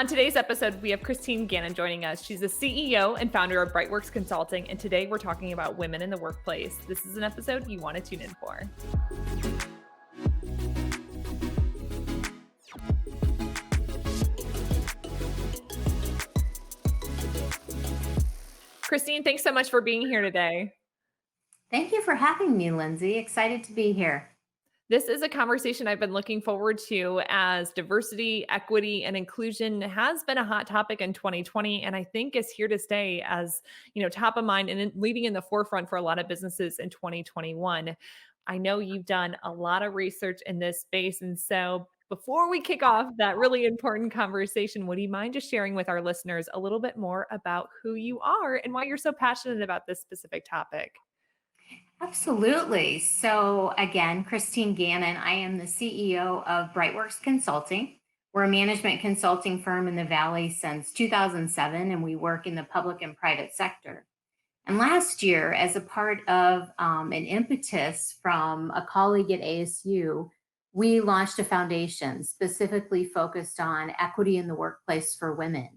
On today's episode, we have Christine Gannon joining us. She's the CEO and founder of Brightworks Consulting, and today we're talking about women in the workplace. This is an episode you want to tune in for. Christine, thanks so much for being here today. Thank you for having me, Lindsay. Excited to be here. This is a conversation I've been looking forward to as diversity, equity, and inclusion has been a hot topic in 2020, and I think is here to stay as, top of mind and leading in the forefront for a lot of businesses in 2021. I know you've done a lot of research in this space, and so before we kick off that really important conversation, would you mind just sharing with our listeners a little bit more about who you are and why you're so passionate about this specific topic? Absolutely. So, again, Christine Gannon, I am the CEO of Brightworks Consulting. We're a management consulting firm in the Valley since 2007, and we work in the public and private sector. And last year, as a part of an impetus from a colleague at ASU, we launched a foundation specifically focused on equity in the workplace for women.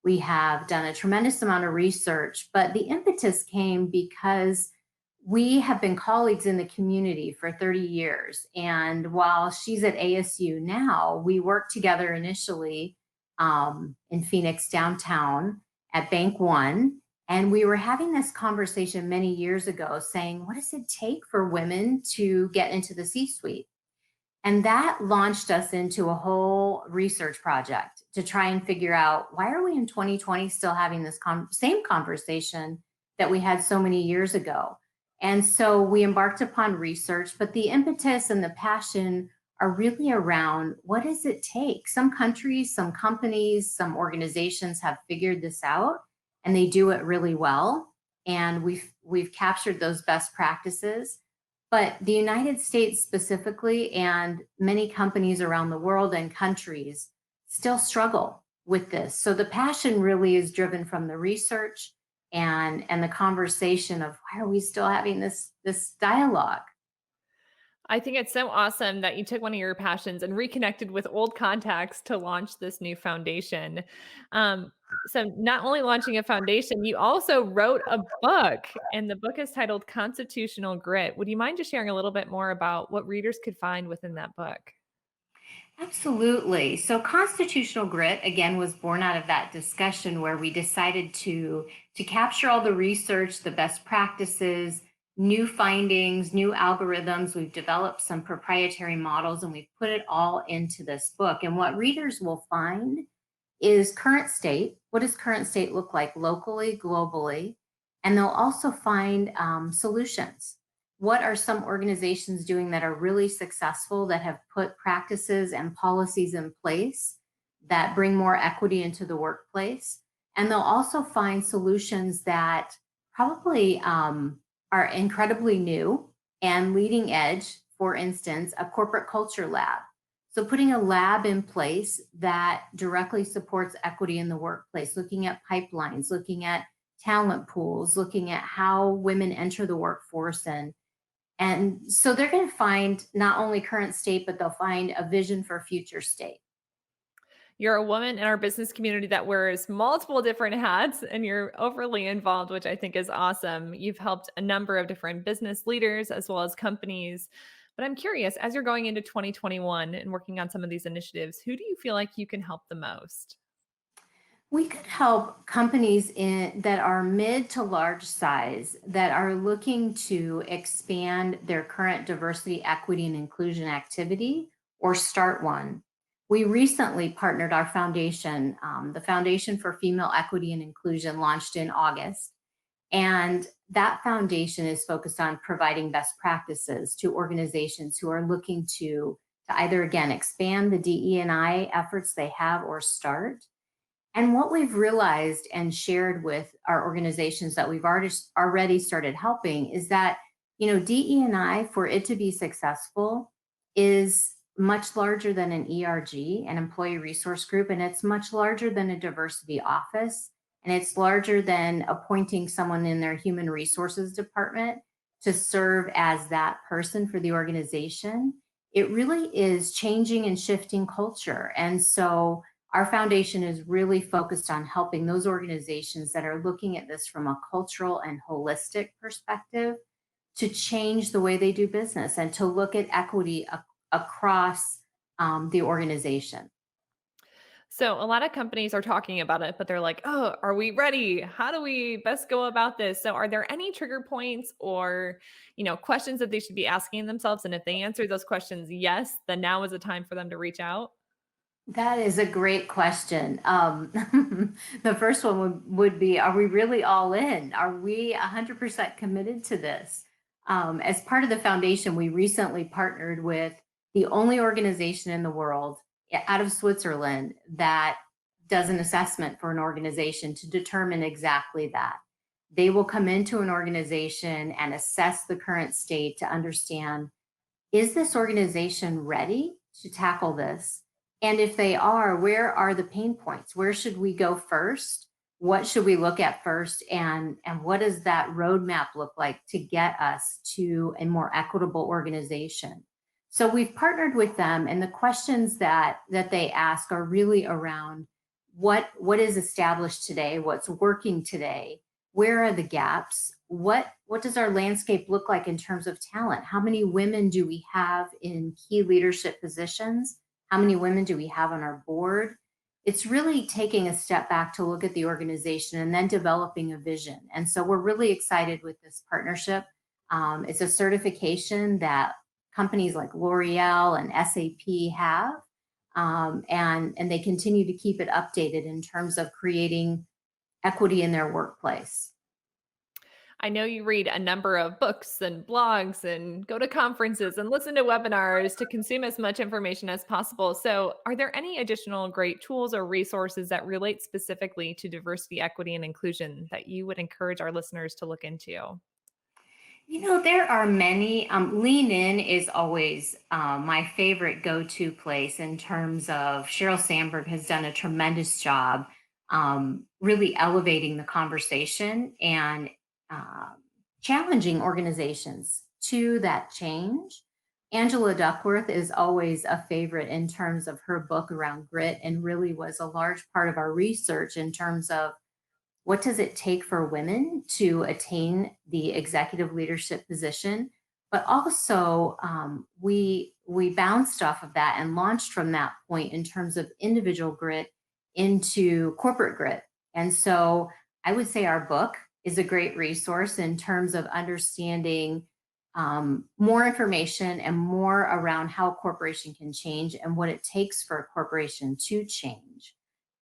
We have done a tremendous amount of research, but the impetus came because we have been colleagues in the community for 30 years. And while she's at ASU now, we worked together initially in Phoenix downtown at Bank One. And we were having this conversation many years ago saying, what does it take for women to get into the C suite? And that launched us into a whole research project to try and figure out why are we in 2020 still having this same conversation that we had so many years ago. And so we embarked upon research, but the impetus and the passion are really around what does it take? Some countries, some companies, some organizations have figured this out and they do it really well. And we've captured those best practices. But the United States specifically, and many companies around the world and countries still struggle with this. So the passion really is driven from the research and the conversation of why are we still having this dialogue. I think it's so awesome that you took one of your passions and reconnected with old contacts to launch this new foundation. So, not only launching a foundation, you also wrote a book, and the book is titled Constitutional Grit. Would you mind just sharing a little bit more about what readers could find within that book? Absolutely. So constitutional grit again was born out of that discussion where we decided to capture all the research, the best practices, new findings, new algorithms. We've developed some proprietary models and we've put it all into this book. And what readers will find is current state. What does current state look like locally, globally? And they'll also find solutions. What are some organizations doing that are really successful, that have put practices and policies in place that bring more equity into the workplace? And they'll also find solutions that probably are incredibly new and leading edge. For instance, a corporate culture lab. So putting a lab in place that directly supports equity in the workplace, looking at pipelines, looking at talent pools, looking at how women enter the workforce. And so they're going to find not only current state, but they'll find a vision for future state. You're a woman in our business community that wears multiple different hats and you're overly involved, which I think is awesome. You've helped a number of different business leaders as well as companies. But I'm curious, as you're going into 2021 and working on some of these initiatives, who do you feel like you can help the most? We could help companies that are mid to large size that are looking to expand their current diversity, equity, and inclusion activity or start one. We recently partnered our foundation, the Foundation for Female Equity and Inclusion, launched in August. And that foundation is focused on providing best practices to organizations who are looking to either, again, expand the DE&I efforts they have or start. And what we've realized and shared with our organizations that we've already started helping is that, DE&I, for it to be successful, is much larger than an ERG, an employee resource group, and it's much larger than a diversity office, and it's larger than appointing someone in their human resources department to serve as that person for the organization. It really is changing and shifting culture. And so our foundation is really focused on helping those organizations that are looking at this from a cultural and holistic perspective to change the way they do business and to look at equity across the organization. So a lot of companies are talking about it, but they're like, "Oh, are we ready? How do we best go about this?" So are there any trigger points or, questions that they should be asking themselves? And if they answer those questions yes, then now is the time for them to reach out? That is a great question. The first one would be, are we really all in? Are we 100% committed to this? As part of the foundation, we recently partnered with the only organization in the world out of Switzerland that does an assessment for an organization to determine exactly that. They will come into an organization and assess the current state to understand, is this organization ready to tackle this? And if they are, where are the pain points? Where should we go first? What should we look at first? And what does that roadmap look like to get us to a more equitable organization? So we've partnered with them, and the questions that they ask are really around what is established today, what's working today, where are the gaps, what does our landscape look like in terms of talent? How many women do we have in key leadership positions? How many women do we have on our board? It's really taking a step back to look at the organization and then developing a vision. And so we're really excited with this partnership. It's a certification that companies like L'Oreal and SAP have, and they continue to keep it updated in terms of creating equity in their workplace. I know you read a number of books and blogs and go to conferences and listen to webinars to consume as much information as possible. So, are there any additional great tools or resources that relate specifically to diversity, equity, and inclusion that you would encourage our listeners to look into? There are many. Lean In is always my favorite go to place in terms of Sheryl Sandberg has done a tremendous job really elevating the conversation and uh, challenging organizations to that change. Angela Duckworth is always a favorite in terms of her book around grit and really was a large part of our research in terms of what does it take for women to attain the executive leadership position, but also we bounced off of that and launched from that point in terms of individual grit into corporate grit. And so I would say our book is a great resource in terms of understanding more information and more around how a corporation can change and what it takes for a corporation to change.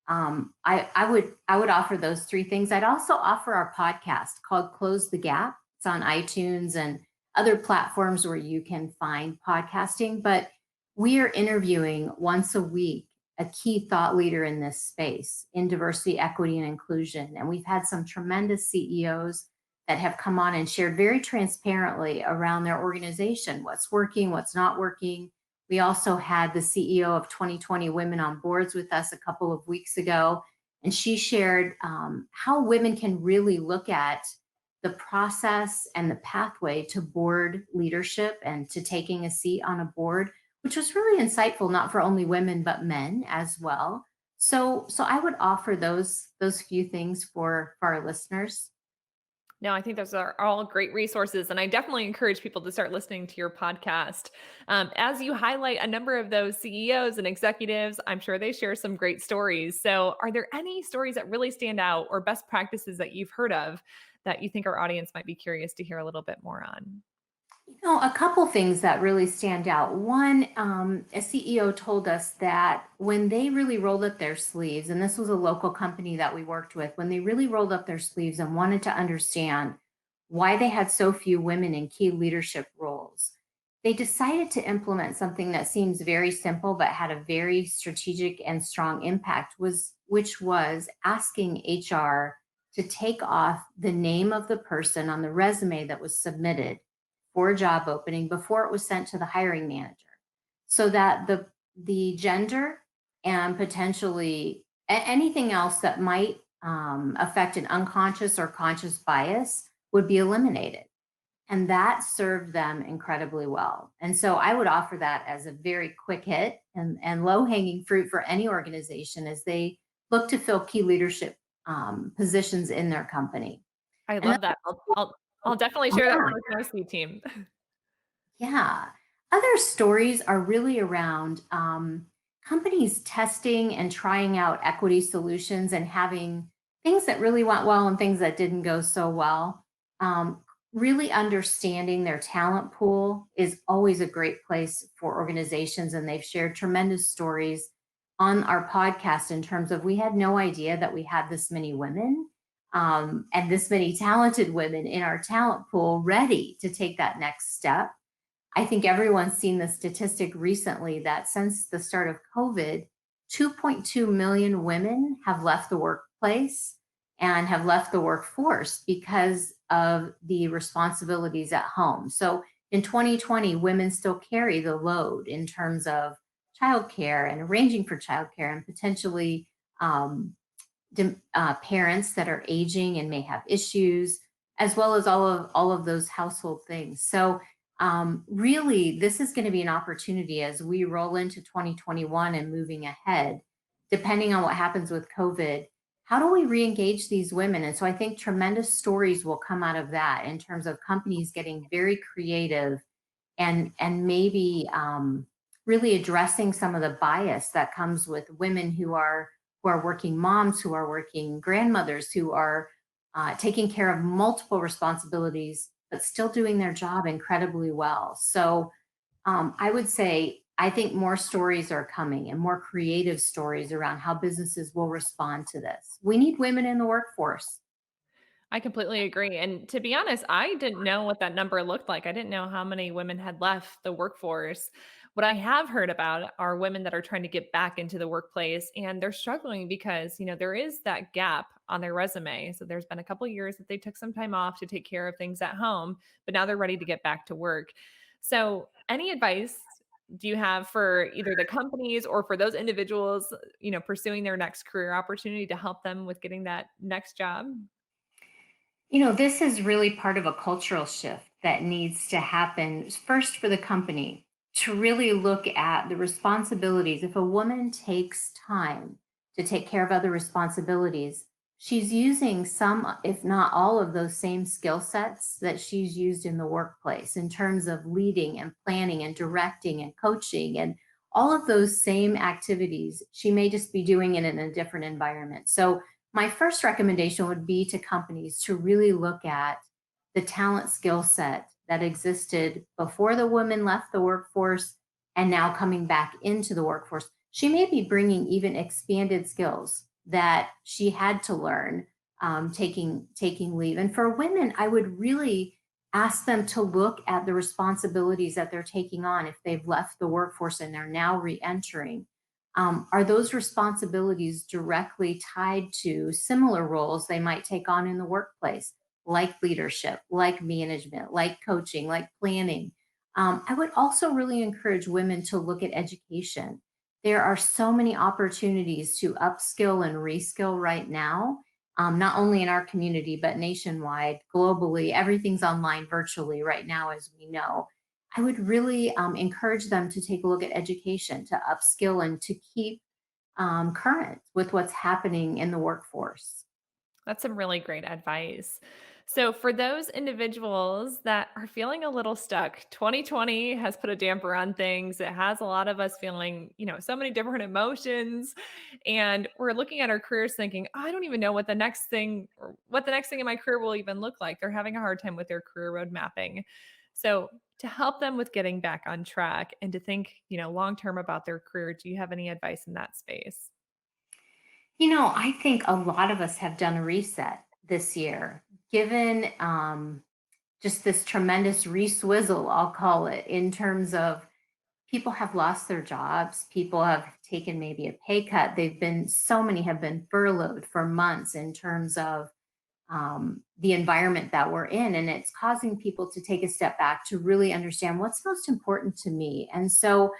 I would offer those three things. I'd also offer our podcast called Close the Gap. It's on iTunes and other platforms where you can find podcasting. But we are interviewing once a week a key thought leader in this space in diversity, equity, and inclusion. And we've had some tremendous CEOs that have come on and shared very transparently around their organization, what's working, what's not working. We also had the CEO of 2020 Women on Boards with us a couple of weeks ago, and she shared how women can really look at the process and the pathway to board leadership and to taking a seat on a board, which was really insightful, not for only women but men as well. So I would offer those few things for our listeners. No, I think those are all great resources. And I definitely encourage people to start listening to your podcast. As you highlight a number of those CEOs and executives, I'm sure they share some great stories. So, are there any stories that really stand out or best practices that you've heard of that you think our audience might be curious to hear a little bit more on? A couple things that really stand out. One, a CEO told us that when they really rolled up their sleeves, and this was a local company that we worked with, when they really rolled up their sleeves and wanted to understand why they had so few women in key leadership roles, they decided to implement something that seems very simple but had a very strategic and strong impact, which was asking HR to take off the name of the person on the resume that was submitted for a job opening before it was sent to the hiring manager so that the gender and potentially anything else that might affect an unconscious or conscious bias would be eliminated. And that served them incredibly well. And so I would offer that as a very quick hit and low hanging fruit for any organization as they look to fill key leadership positions in their company. I And love that. I'll definitely share that then, with my C team. yeah. Other stories are really around companies testing and trying out equity solutions and having things that really went well and things that didn't go so well. Um, really understanding their talent pool is always a great place for organizations, and they've shared tremendous stories on our podcast in terms of we had no idea that we had this many women and this many talented women in our talent pool ready to take that next step. I think everyone's seen the statistic recently that since the start of COVID, 2.2 million women have left the workplace and have left the workforce because of the responsibilities at home. So in 2020, women still carry the load in terms of childcare and arranging for childcare and potentially um, parents that are aging and may have issues, as well as all of those household things. So really, this is going to be an opportunity as we roll into 2021 and moving ahead, depending on what happens with COVID. How do we re-engage these women? And so I think tremendous stories will come out of that in terms of companies getting very creative and maybe really addressing some of the bias that comes with women who are working moms, who are working grandmothers, who are taking care of multiple responsibilities, but still doing their job incredibly well. So I would say I think more stories are coming and more creative stories around how businesses will respond to this. We need women in the workforce. I completely agree, and to be honest, I didn't know what that number looked like. I didn't know how many women had left the workforce. What I have heard about are women that are trying to get back into the workplace, and they're struggling because, there is that gap on their resume. So there's been a couple years that they took some time off to take care of things at home, but now they're ready to get back to work. So, any advice do you have for either the companies or for those individuals, pursuing their next career opportunity to help them with getting that next job? This is really part of a cultural shift that needs to happen first for the company to really look at the responsibilities. If a woman takes time to take care of other responsibilities, she's using some, if not all, of those same skill sets that she's used in the workplace in terms of leading and planning and directing and coaching and all of those same activities. She may just be doing it in a different environment. So my first recommendation would be to companies to really look at the talent skill set that existed before the woman left the workforce and now coming back into the workforce. She may be bringing even expanded skills that she had to learn taking leave. And for women, I would really ask them to look at the responsibilities that they're taking on if they've left the workforce and they're now re-entering. Are those responsibilities directly tied to similar roles they might take on in the workplace, like leadership, like management, like coaching, like planning? I would also really encourage women to look at education. There are so many opportunities to upskill and reskill right now, not only in our community, but nationwide, globally. Everything's online virtually right now, as we know. I would really encourage them to take a look at education, to upskill, and to keep current with what's happening in the workforce. That's some really great advice. So, for those individuals that are feeling a little stuck, 2020 has put a damper on things. It has a lot of us feeling, so many different emotions. And we're looking at our careers thinking, oh, I don't even know what the next thing or what the next thing in my career will even look like. They're having a hard time with their career road mapping. So, to help them with getting back on track and to think, long term about their career, do you have any advice in that space? I think a lot of us have done a reset this year, given just this tremendous reswizzle, I'll call it, in terms of people have lost their jobs. People have taken maybe a pay cut. So many have been furloughed for months in terms of the environment that we're in. And it's causing people to take a step back to really understand what's most important to me. And so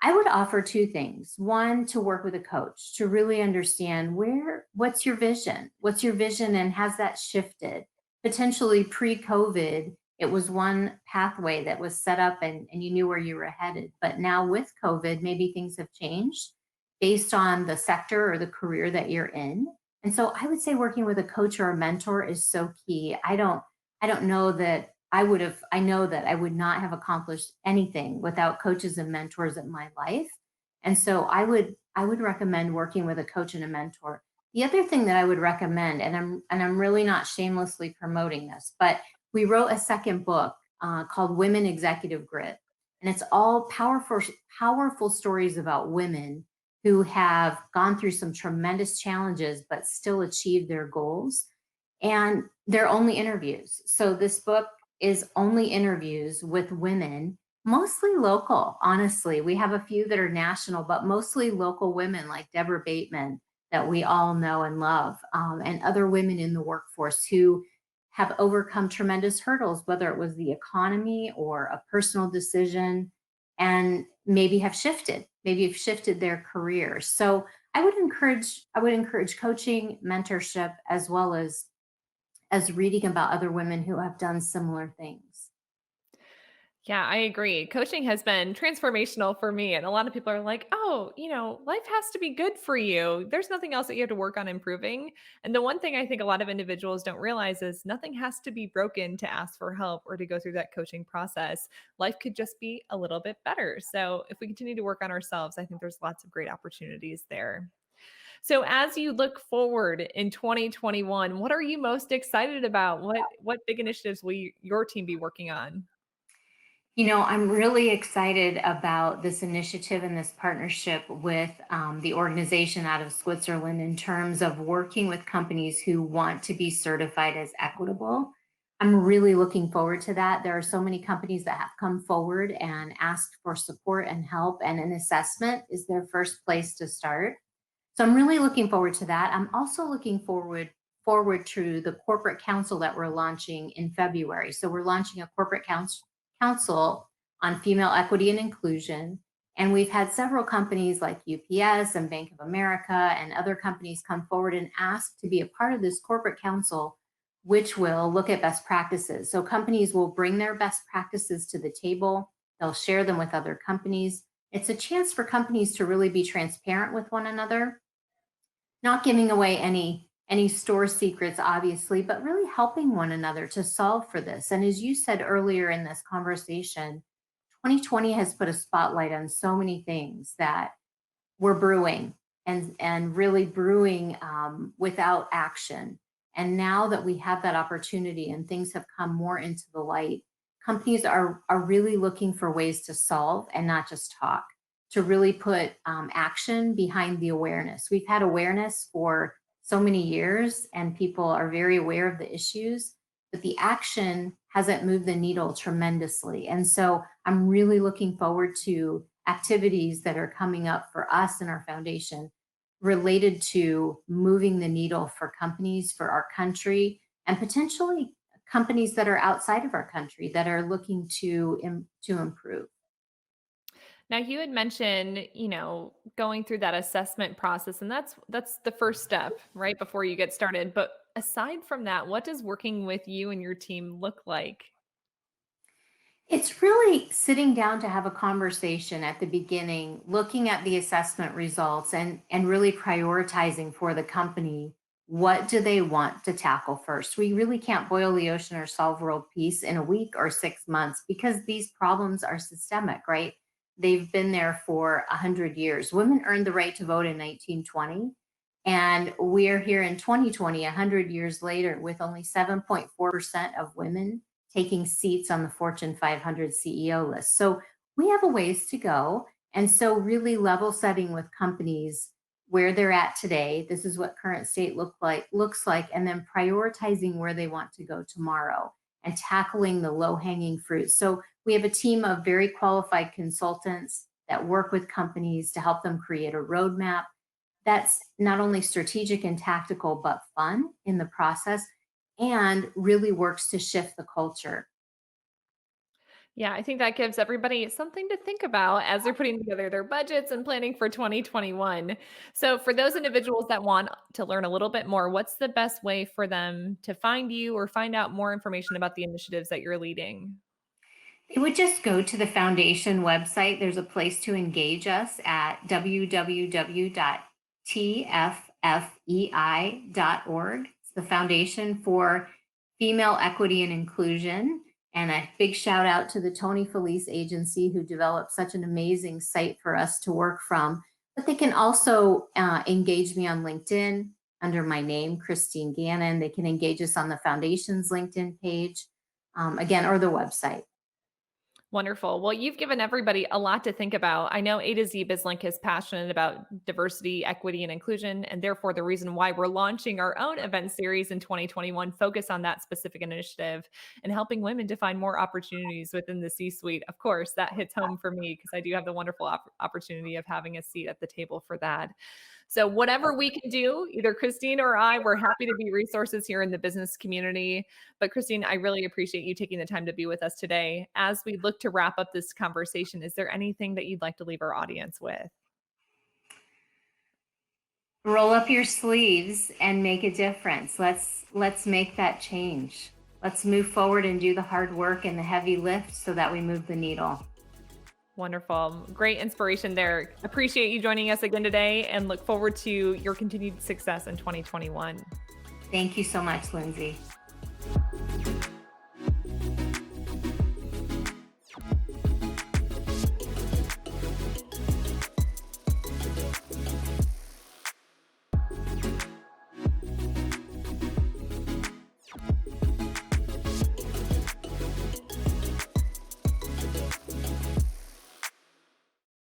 I would offer two things. One, to work with a coach to really understand what's your vision? What's your vision and has that shifted? Potentially pre COVID, It was one pathway that was set up and you knew where you were headed. But now with COVID, maybe things have changed based on the sector or the career that you're in. And so I would say working with a coach or a mentor is so key. I don't know that I know that I would not have accomplished anything without coaches and mentors in my life. And so I would recommend working with a coach and a mentor. The other thing that I would recommend, and I'm really not shamelessly promoting this, but we wrote a second book called Women Executive Grit. And it's all powerful stories about women who have gone through some tremendous challenges but still achieved their goals. And they're only interviews. So this book is only interviews with women, mostly local, honestly. We have a few that are national, but mostly local women like Deborah Bateman that we all know and love, and other women in the workforce who have overcome tremendous hurdles, whether it was the economy or a personal decision, and maybe have shifted their careers. So I would encourage coaching, mentorship, as well as reading about other women who have done similar things. Yeah, I agree. Coaching has been transformational for me. And a lot of people are like, oh, life has to be good for you. There's nothing else that you have to work on improving. And the one thing I think a lot of individuals don't realize is nothing has to be broken to ask for help or to go through that coaching process. Life could just be a little bit better. So if we continue to work on ourselves, I think there's lots of great opportunities there. So as you look forward in 2021, what are you most excited about? What big initiatives will your team be working on? I'm really excited about this initiative and this partnership with the organization out of Switzerland in terms of working with companies who want to be certified as equitable. I'm really looking forward to that. There are so many companies that have come forward and asked for support and help, and an assessment is their first place to start. So I'm really looking forward to that. I'm also looking forward to the corporate council that we're launching in February. So we're launching a council on female equity and inclusion. And we've had several companies like UPS and Bank of America and other companies come forward and ask to be a part of this corporate council, which will look at best practices. So companies will bring their best practices to the table. They'll share them with other companies. It's a chance for companies to really be transparent with one another, not giving away any store secrets obviously, but really helping one another to solve for this. And as you said earlier in this conversation, 2020 has put a spotlight on so many things that were brewing and really brewing without action. And now that we have that opportunity and things have come more into the light, companies are really looking for ways to solve and not just talk, to really put action behind the awareness. We've had awareness for so many years and people are very aware of the issues, but the action hasn't moved the needle tremendously. And so I'm really looking forward to activities that are coming up for us and our foundation related to moving the needle for companies, for our country, and potentially companies that are outside of our country that are looking to improve. Now you had mentioned, going through that assessment process and that's the first step, right before you get started. But aside from that, what does working with you and your team look like? It's really sitting down to have a conversation at the beginning, looking at the assessment results and really prioritizing for the company what do they want to tackle first. We really can't boil the ocean or solve world peace in a week or 6 months because these problems are systemic, right? They've been there for 100 years. Women earned the right to vote in 1920. And we're here in 2020, 100 years later, with only 7.4% of women taking seats on the Fortune 500 CEO list. So we have a ways to go. And so really level setting with companies where they're at today. This is what current state looks like, and then prioritizing where they want to go tomorrow and tackling the low hanging fruit. So we have a team of very qualified consultants that work with companies to help them create a roadmap that's not only strategic and tactical, but fun in the process and really works to shift the culture. Yeah, I think that gives everybody something to think about as they're putting together their budgets and planning for 2021. So, for those individuals that want to learn a little bit more, what's the best way for them to find you or find out more information about the initiatives that you're leading? They would just go to the foundation website. There's a place to engage us at www.tffei.org. It's the Foundation for Female Equity and Inclusion. And a big shout out to the Tony Felice Agency, who developed such an amazing site for us to work from. But they can also engage me on LinkedIn under my name, Christine Gannon. They can engage us on the Foundation's LinkedIn page, again, or the website. Wonderful. Well, you've given everybody a lot to think about. I know A to Z BizLink is passionate about diversity, equity, and inclusion, and therefore the reason why we're launching our own event series in 2021 focus on that specific initiative and helping women to find more opportunities within the C-suite. Of course, that hits home for me because I do have the wonderful opportunity of having a seat at the table for that. So, whatever we can do, either Christine or I, we're happy to be resources here in the business community. But, Christine, I really appreciate you taking the time to be with us today. As we look to wrap up this conversation, is there anything that you'd like to leave our audience with? Roll up your sleeves and make a difference. Let's make that change. Let's move forward and do the hard work and the heavy lift so that we move the needle. Wonderful. Great inspiration there. Appreciate you joining us again today and look forward to your continued success in 2021. Thank you so much, Lindsay.